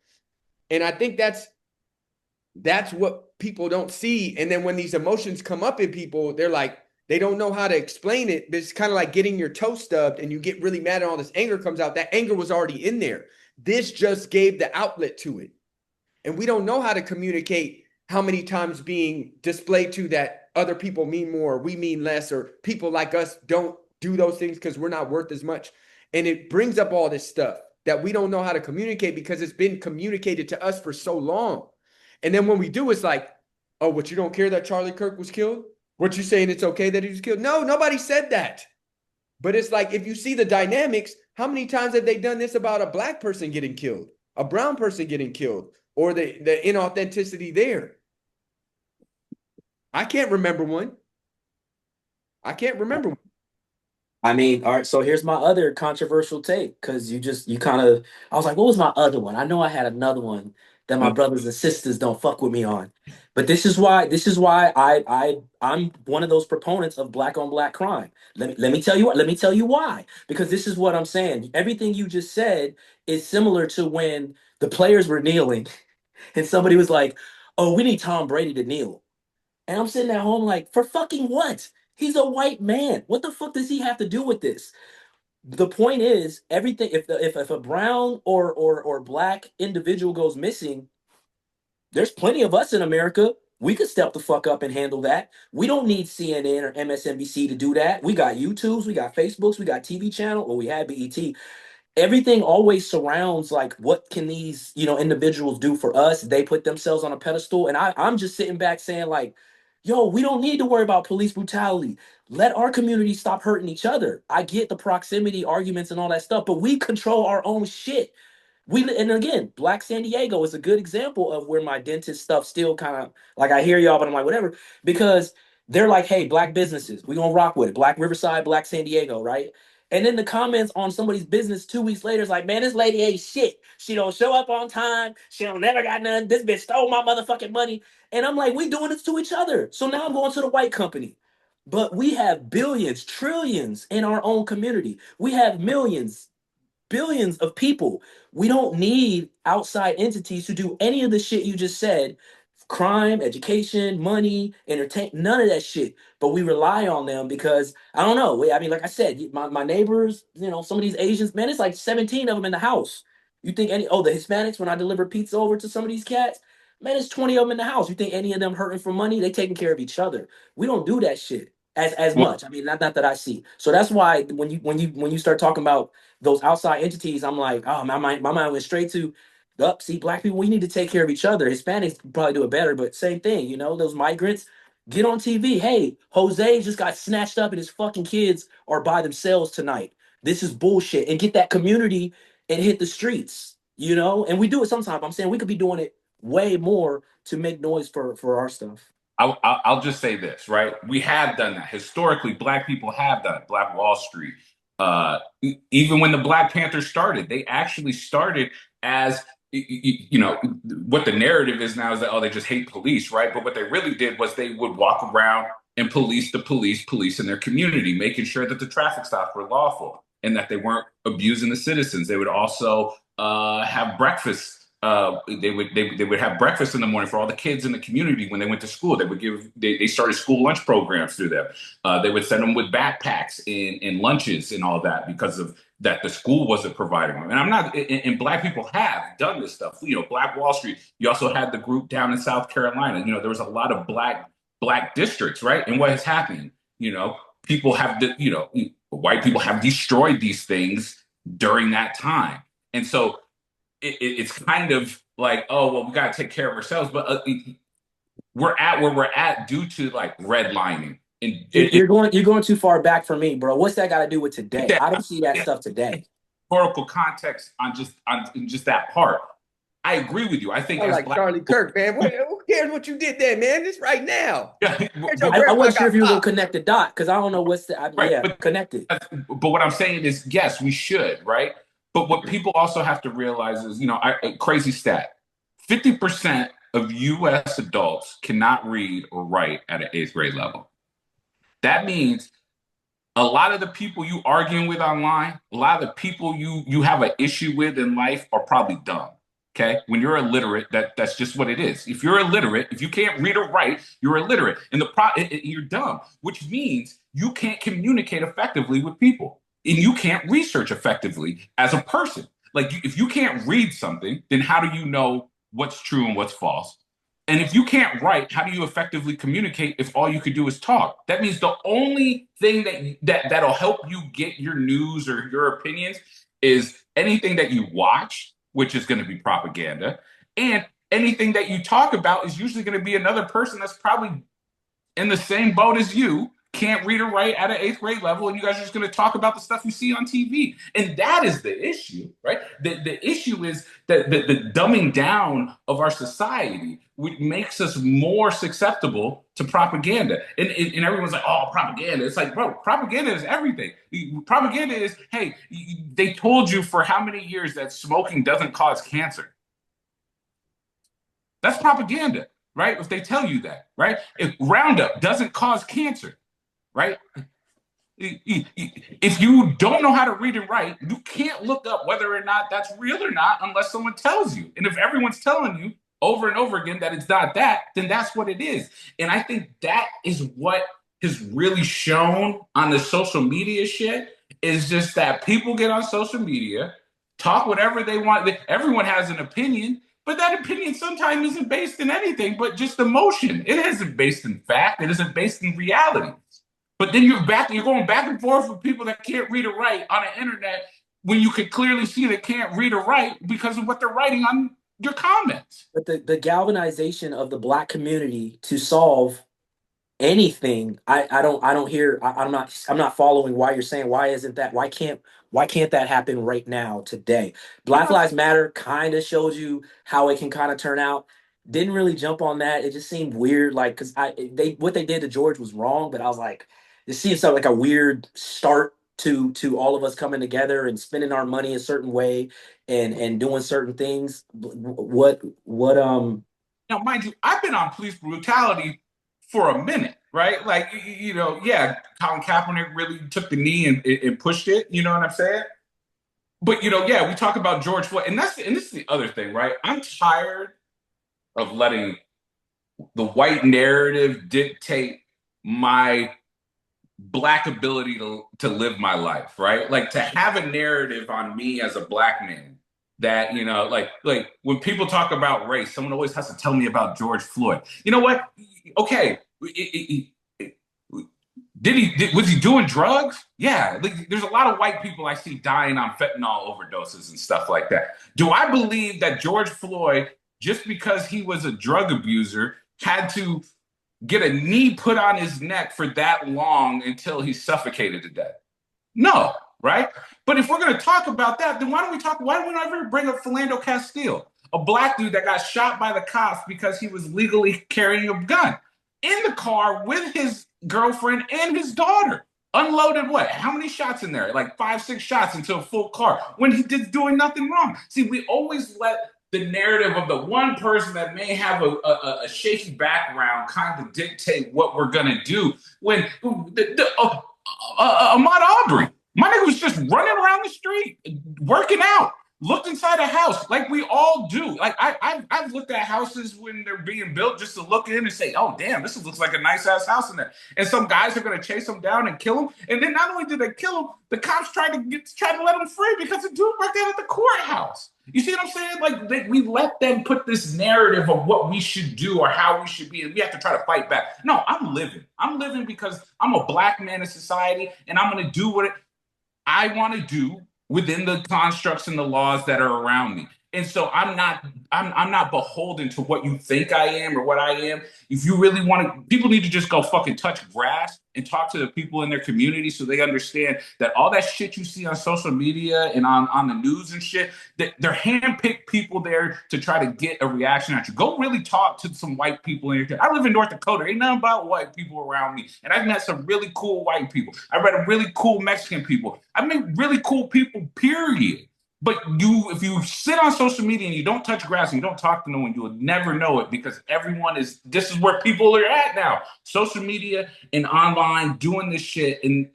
And I think that's what people don't see. And then when these emotions come up in people, they're like, they don't know how to explain it. But it's kind of like getting your toe stubbed and you get really mad and all this anger comes out. That anger was already in there. This just gave the outlet to it. And we don't know how to communicate how many times being displayed to that other people mean more, we mean less, or people like us don't do those things because we're not worth as much. And it brings up all this stuff that we don't know how to communicate because it's been communicated to us for so long. And then when we do, it's like, oh, what, you don't care that Charlie Kirk was killed? What, you saying it's okay that he was killed? No, nobody said that. But it's like, if you see the dynamics, how many times have they done this about a black person getting killed, a brown person getting killed, or the inauthenticity there? I can't remember one. I can't remember one. I mean, all right, so here's my other controversial take because you kind of, I was like, what was my other one? I know I had another one that my brothers and sisters don't fuck with me on. But this is why I'm one of those proponents of black on black crime. Let me tell you what, let me tell you why. Because this is what I'm saying. Everything you just said is similar to when the players were kneeling and somebody was like, oh, we need Tom Brady to kneel. And I'm sitting at home like, for fucking what? He's a white man. What the fuck does he have to do with this? The point is, everything. If a brown or black individual goes missing, there's plenty of us in America. We could step the fuck up and handle that. We don't need CNN or MSNBC to do that. We got YouTubes, we got Facebooks, we got TV channel, or we had BET. Everything always surrounds like what can these individuals do for us. They put themselves on a pedestal, and I'm just sitting back saying like, yo, we don't need to worry about police brutality. Let our community stop hurting each other. I get the proximity arguments and all that stuff, but we control our own shit. And again, Black San Diego is a good example of where my dentist stuff still kind of like, I hear y'all, but I'm like, whatever, because they're like, hey, black businesses, we gonna rock with it. Black Riverside, Black San Diego, right? And then the comments on somebody's business 2 weeks later is like, man, this lady ain't shit. She don't show up on time. She don't never got none. This bitch stole my motherfucking money. And I'm like, we doing this to each other. So now I'm going to the white company. But we have billions, trillions in our own community. We have millions, billions of people. We don't need outside entities to do any of the shit you just said. Crime, education, money, entertain, none of that shit. But we rely on them because I don't know. I mean, like I said, my neighbors, some of these Asians, man, it's like 17 of them in the house. You think the Hispanics, when I deliver pizza over to some of these cats, Man, there's 20 of them in the house. You think any of them hurting for money? They taking care of each other. We don't do that shit as Well, much. I mean, not that I see. So that's why when you start talking about those outside entities, I'm like, oh, my mind went straight to up. See, black people, we need to take care of each other. Hispanics probably do it better, but same thing. Those migrants get on TV. Hey, Jose just got snatched up, and his fucking kids are by themselves tonight. This is bullshit. And get that community and hit the streets. And we do it sometimes. I'm saying we could be doing it way more to make noise for our stuff. I'll just say this, right? We have done that historically. Black people have done it. Black Wall Street. Even when the Black Panthers started, they actually started as what the narrative is now is that, oh, they just hate police, right? But what they really did was they would walk around and police the police in their community, making sure that the traffic stops were lawful and that they weren't abusing the citizens. They would also have breakfast. They would have breakfast in the morning for all the kids in the community when they went to school. They started school lunch programs through them. They would send them with backpacks and lunches and all that because of that the school wasn't providing them. And I'm not, and black people have done this stuff. Black Wall Street. You also had the group down in South Carolina. There was a lot of black districts, right? And what has happened? People have white people have destroyed these things during that time, and so it's kind of like, oh well, we got to take care of ourselves, but we're at where we're at due to like redlining. And You're going too far back for me, bro. What's that got to do with today? I don't see that stuff today. Historical context on just that part. I agree with you. I think like Charlie Kirk, man. Who cares what you did there, man? It's right now. I wasn't sure if you were gonna connect the dot because I don't know what's connected. But what I'm saying is, yes, we should, right? But what people also have to realize is, crazy stat: 50% of U.S. adults cannot read or write at an 8th grade level. That means a lot of the people you arguing with online, a lot of the people you have an issue with in life are probably dumb. Okay, when you're illiterate, that's just what it is. If you're illiterate, if you can't read or write, you're illiterate, and you're dumb, which means you can't communicate effectively with people, and you can't research effectively as a person. Like if you can't read something, then how do you know what's true and what's false? And if you can't write, how do you effectively communicate if all you could do is talk? That means the only thing that'll help you get your news or your opinions is anything that you watch, which is going to be propaganda, and anything that you talk about is usually going to be another person that's probably in the same boat as you, can't read or write at an 8th grade level, and you guys are just going to talk about the stuff you see on TV. And that is the issue, right? The issue is that the dumbing down of our society, which makes us more susceptible to propaganda. And everyone's like, oh, propaganda. It's like, bro, propaganda is everything. Propaganda is, hey, they told you for how many years that smoking doesn't cause cancer. That's propaganda, right? If they tell you that, right? If Roundup doesn't cause cancer, right? If you don't know how to read and write, you can't look up whether or not that's real or not unless someone tells you. And if everyone's telling you over and over again that it's not that, then that's what it is. And I think that is what has really shown on the social media shit is just that people get on social media, talk whatever they want. Everyone has an opinion, but that opinion sometimes isn't based in anything but just emotion. It isn't based in fact. It isn't based in reality. But then you're going back and forth with people that can't read or write on the internet when you can clearly see they can't read or write because of what they're writing on your comments. But the galvanization of the black community to solve anything, I don't hear. I'm not following why you're saying why isn't that why can't that happen right now today? Black Lives Matter kind of shows you how it can kind of turn out. Didn't really jump on that. It just seemed weird, like because what they did to George was wrong, but I was like, it seems like a weird start to all of us coming together and spending our money a certain way and doing certain things. What Now, mind you, I've been on police brutality for a minute, right? Like, yeah, Colin Kaepernick really took the knee and pushed it. You know what I'm saying? But yeah, we talk about George Floyd, and this is the other thing, right? I'm tired of letting the white narrative dictate my black ability to live my life, right? Like to have a narrative on me as a black man that, you know, like when people talk about race, someone always has to tell me about George Floyd. You know what? Okay, was he doing drugs? Yeah, like, there's a lot of white people I see dying on fentanyl overdoses and stuff like that. Do I believe that George Floyd, just because he was a drug abuser, had to get a knee put on his neck for that long until he suffocated to death? No, right? But if we're going to talk about that, then why don't we ever bring up Philando Castile, a black dude that got shot by the cops because he was legally carrying a gun in the car with his girlfriend and his daughter? Unloaded what? How many shots in there? Like 5, 6 shots into a full car when he did doing nothing wrong. See, we always let the narrative of the one person that may have a shaky background kind of dictate what we're gonna do. When Ahmaud Aubrey, my nigga was just running around the street, working out, looked inside a house like we all do. Like I've looked at houses when they're being built just to look in and say, oh damn, this looks like a nice ass house in there. And some guys are gonna chase him down and kill him. And then not only did they kill him, the cops tried to let him free because the dude worked out at the courthouse. You see what I'm saying? Like we let them put this narrative of what we should do or how we should be, and we have to try to fight back. No, I'm living. I'm living because I'm a black man in society, and I'm gonna do what I want to do within the constructs and the laws that are around me. And so I'm not beholden to what you think I am or what I am. If you really want to, people need to just go fucking touch grass and talk to the people in their community so they understand that all that shit you see on social media and on the news and shit, that they're handpicked people there to try to get a reaction at you. Go really talk to some white people in your. I live in North Dakota. Ain't nothing about white people around me. And I've met some really cool white people. I've met really cool Mexican people. I've met really cool people, period. But if you sit on social media and you don't touch grass and you don't talk to no one, you will never know it because this is where people are at now. Social media and online doing this shit. And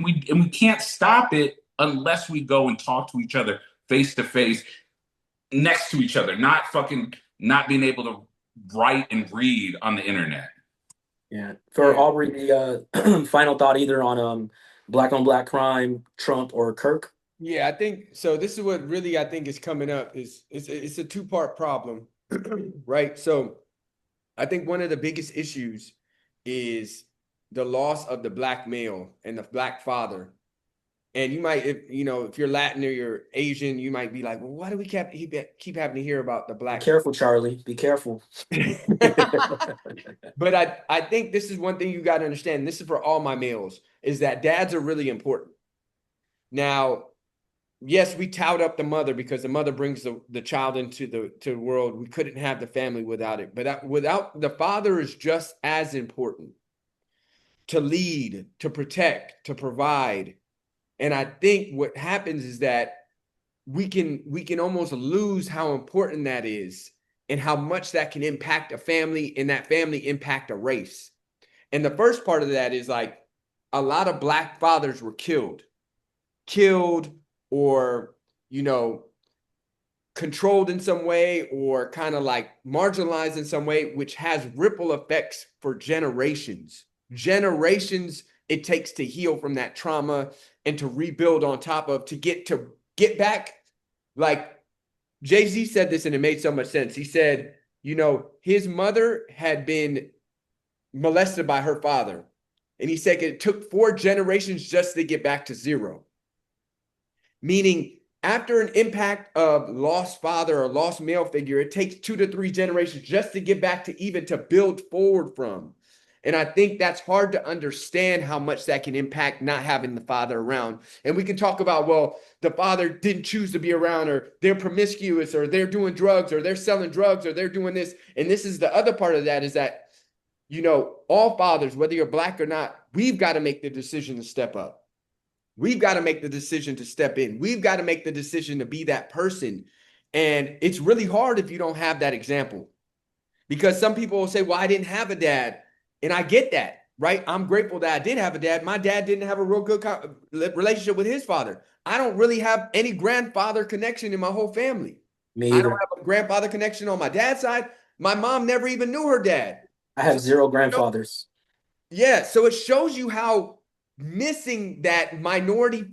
we can't stop it unless we go and talk to each other face to face, next to each other, not being able to write and read on the internet. Yeah. For Aubrey, the final thought either on black on black crime, Trump, or Kirk. Yeah, I think so. This is what really I think is coming up is it's a two-part problem, right? So I think one of the biggest issues is the loss of the black male and the black father. And you might, if you're Latin or you're Asian, you might be like, well, why do we keep having to hear about the Be black? careful, Charlie. Be careful. But I think this is one thing you got to understand. And this is for all my males, is that dads are really important. Now, yes, we tout up the mother because the mother brings the child into the world. We couldn't have the family without it. But without the father is just as important to lead, to protect, to provide. And I think what happens is that we can almost lose how important that is and how much that can impact a family and that family impact a race. And the first part of that is like a lot of black fathers were killed or, controlled in some way or kind of like marginalized in some way, which has ripple effects for generations. Generations it takes to heal from that trauma and to rebuild on top of, to get back. Like Jay-Z said this and it made so much sense. He said, his mother had been molested by her father. And he said it took 4 generations just to get back to 0. Meaning after an impact of lost father or lost male figure, it takes 2 to 3 generations just to get back to build forward from. And I think that's hard to understand how much that can impact not having the father around. And we can talk about, well, the father didn't choose to be around, or they're promiscuous, or they're doing drugs, or they're selling drugs, or they're doing this. And this is the other part of that is that, all fathers, whether you're black or not, we've got to make the decision to step up. We've got to make the decision to step in. We've got to make the decision to be that person. And it's really hard if you don't have that example. Because some people will say, well, I didn't have a dad. And I get that, right? I'm grateful that I did have a dad. My dad didn't have a real good relationship with his father. I don't really have any grandfather connection in my whole family. Me either. I don't have a grandfather connection on my dad's side. My mom never even knew her dad. I have 0 grandfathers. Yeah, so it shows you how missing that minority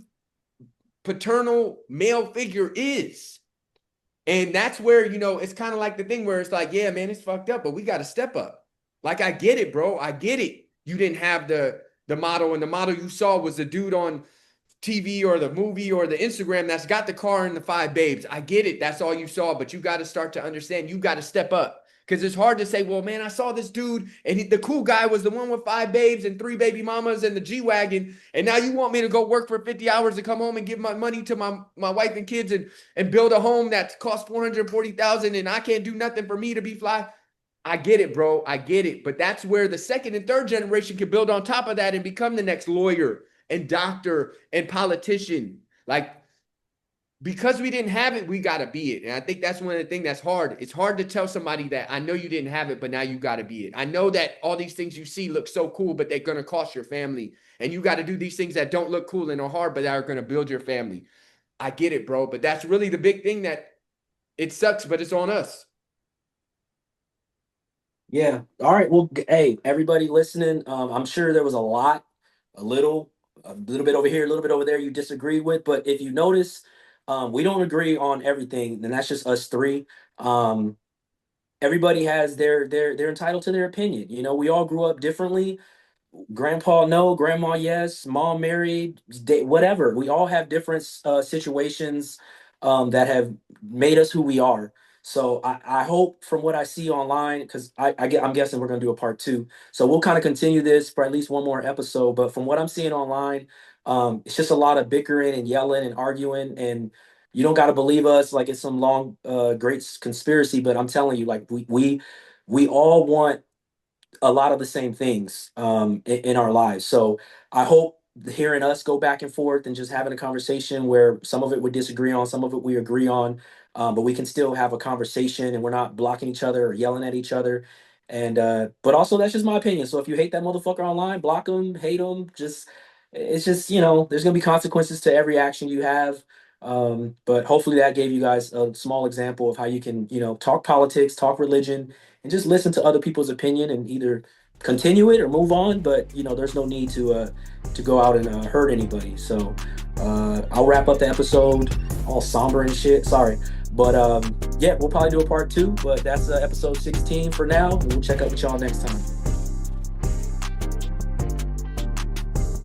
paternal male figure is. And that's where, it's kind of like the thing where it's like, yeah, man, it's fucked up, but we got to step up. Like, I get it, bro. I get it. You didn't have the model, and the model you saw was the dude on TV or the movie or the Instagram that's got the car and the 5 babes. I get it. That's all you saw, but you got to start to understand. You got to step up. Because it's hard to say, well, man, I saw this dude and the cool guy was the one with 5 babes and 3 baby mamas and the G-Wagon. And now you want me to go work for 50 hours to come home and give my money to my wife and kids and build a home that costs $440,000 and I can't do nothing for me to be fly. I get it, bro. I get it. But that's where the second and third generation can build on top of that and become the next lawyer and doctor and politician. Like, because we didn't have it, we got to be it. And I think that's one of the things that's hard. It's hard to tell somebody that I know you didn't have it, but now you got to be it. I know that all these things you see look so cool, but they're going to cost your family. And you got to do these things that don't look cool and are hard, but that are going to build your family. I get it, bro. But that's really the big thing, that it sucks, but it's on us. Yeah. All right. Well, hey, everybody listening, I'm sure there was a little bit over here, a little bit over there you disagree with. But if you notice, we don't agree on everything, and that's just us three. Everybody has they're entitled to their opinion. You know, we all grew up differently. Grandpa no, grandma yes, mom married, whatever. We all have different situations that have made us who we are. So I hope from what I see online, because I'm guessing we're gonna do a part two. So we'll kind of continue this for at least one more episode. But from what I'm seeing online, it's just a lot of bickering and yelling and arguing, and you don't got to believe us like it's some long great conspiracy. But I'm telling you, like we all want a lot of the same things in our lives. So I hope hearing us go back and forth and just having a conversation where some of it we disagree on, some of it we agree on, but we can still have a conversation and we're not blocking each other or yelling at each other. And but also that's just my opinion. So if you hate that motherfucker online, block him, hate him. Just it's just there's gonna be consequences to every action you have. But hopefully that gave you guys a small example of how you can talk politics, talk religion, and just listen to other people's opinion and either continue it or move on. But there's no need to go out and hurt anybody. So I'll wrap up the episode all somber and shit. Sorry, but yeah, we'll probably do a part two. But that's episode 16 for now. We'll check out with y'all next time.